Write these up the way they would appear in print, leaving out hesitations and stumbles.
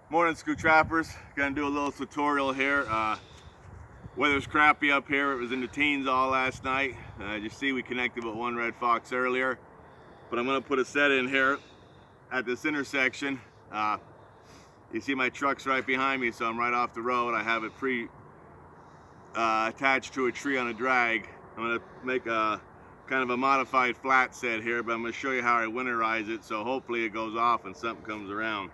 Morning, Skook trappers. Gonna do a little tutorial here. Weather's crappy up here. It was in the teens all last night. You see we connected with one red fox earlier, but I'm gonna put a set in here at this intersection. You see my truck's right behind me, so I'm right off the road. I have it attached to a tree on a drag. I'm gonna make a kind of a modified flat set here, but I'm gonna show you how I winterize it, so hopefully it goes off when something comes around.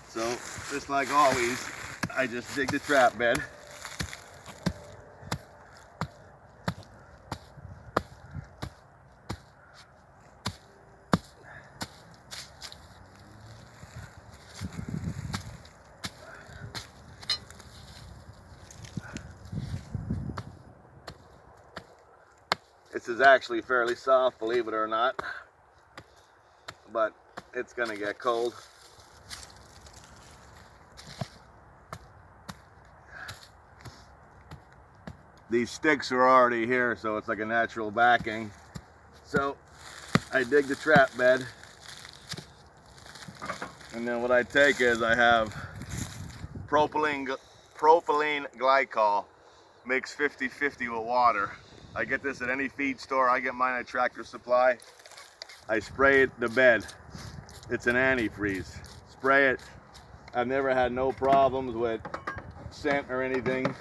So, just like always, I just dig the trap bed. This is actually fairly soft, believe it or not, but it's gonna get cold. These sticks are already here, so it's like a natural backing. So I dig the trap bed, and then what I take is I have propylene glycol mixed 50-50 with water. I get this at any feed store. I get mine at Tractor Supply. I spray it the bed. It's an antifreeze. Spray it. I've never had no problems with scent or anything.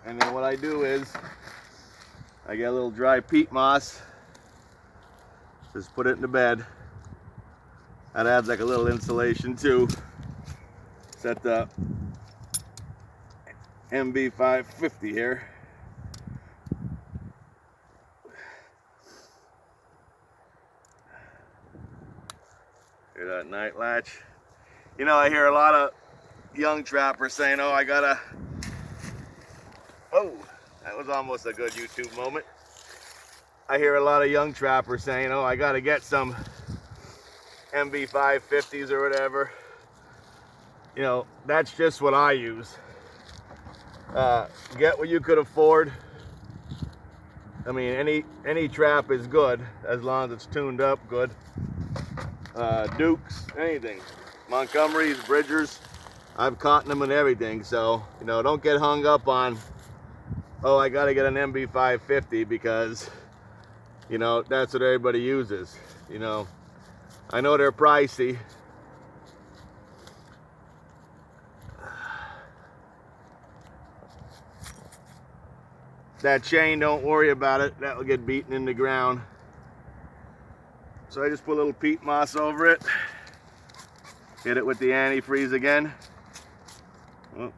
And then what I do is I get a little dry peat moss, just put it in the bed. That adds like a little insulation too. Set the MB550 here. Hear that night latch? You know, I hear a lot of young trappers saying, oh, I gotta, oh, that was almost a good YouTube moment. I hear a lot of young trappers saying, oh, I gotta get some MB550s or whatever. You know, that's just what I use. Get what you could afford. I mean, any trap is good as long as it's tuned up good. Dukes, anything. Montgomerys, Bridgers, I've caught them and everything. So, you know, don't get hung up on, oh, I gotta get an MB550 because, you know, that's what everybody uses. You know, I know they're pricey. That chain, don't worry about it. That will get beaten in the ground. So I just put a little peat moss over it. Hit it with the antifreeze again. Oh.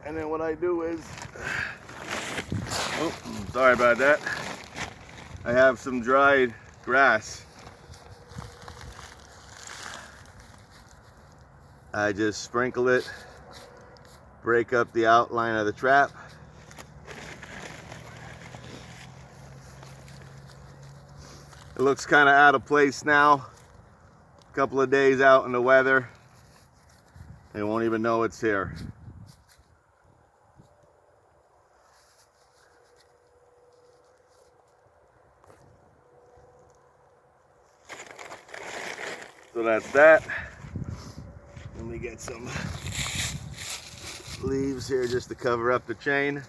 And then what I do is, oh, sorry about that. I have some dried grass. I just sprinkle it, break up the outline of the trap. It looks kind of out of place now. A couple of days out in the weather, they won't even know it's here. So that's that. Let me get some leaves here just to cover up the chain.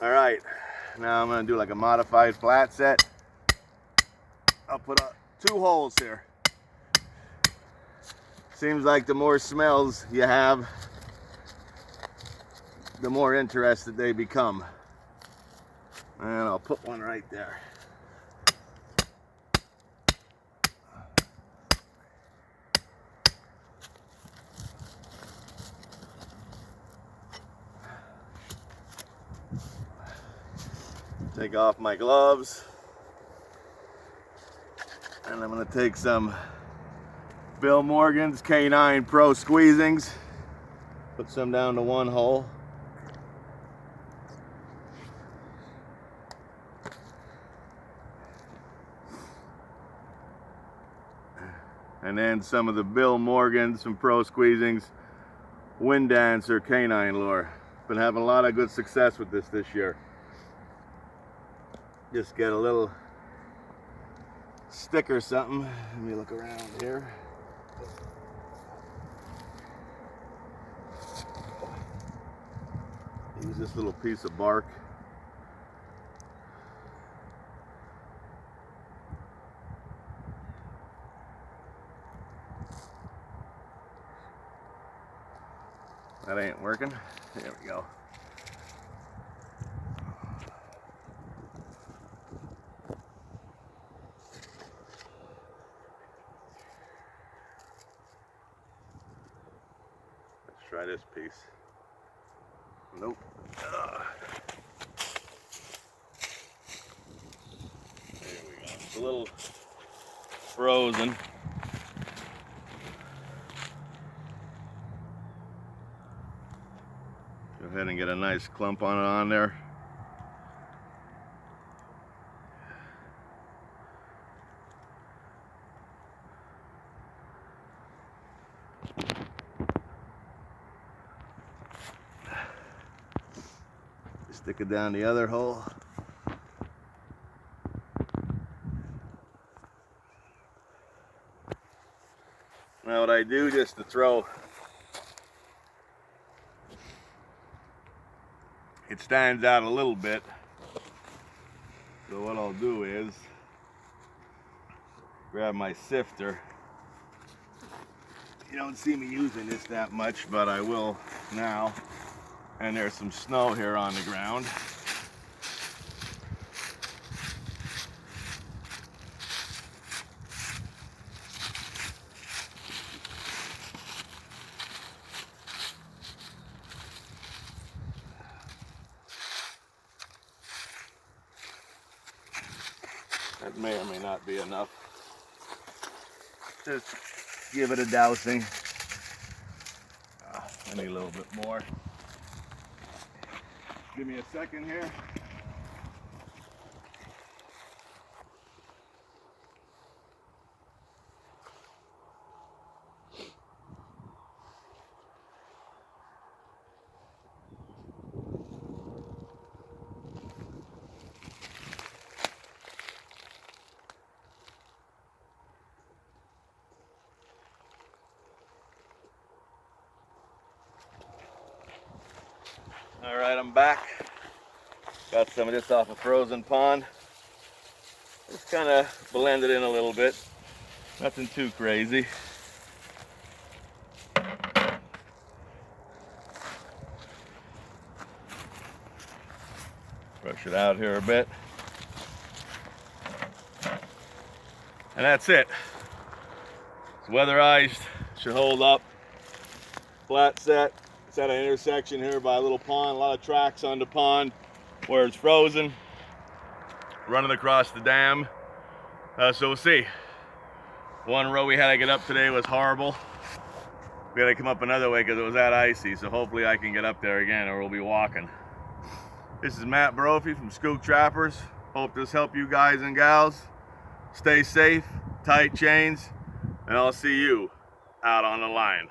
All right, now I'm gonna do like a modified flat set. I'll put 2 holes here. Seems like the more smells you have, the more interested they become. And I'll put one right there. Take off my gloves. And I'm gonna take some Bill Morgan's K9 Pro squeezings. Put some down to 1 hole. And then some of the Bill Morgans, some Pro Squeezings, Wind Dancer canine lure. Been having a lot of good success with this year. Just get a little stick or something. Let me look around here. Use this little piece of bark. That ain't working. There we go. Let's try this piece. Nope. There we go. It's a little frozen. Go ahead and get a nice clump on there. Stick it down the other hole. Now what I do just to throw, it stands out a little bit. So what I'll do is grab my sifter. You don't see me using this that much, but I will now. And there's some snow here on the ground. That may or may not be enough. Just give it a dousing. I need a little bit more. Give me a second here. All right, I'm back. Got some of this off a frozen pond. Just kind of blend it in a little bit. Nothing too crazy. Brush it out here a bit. And that's it. It's weatherized, should hold up. Flat set. It's at an intersection here by a little pond, a lot of tracks on the pond where it's frozen, running across the dam. So we'll see. One row we had to get up today was horrible. We had to come up another way because it was that icy, so hopefully I can get up there again or we'll be walking. This is Matt Brophy from Skook Trappers. Hope this helped you guys and gals. Stay safe, tight chains, and I'll see you out on the line.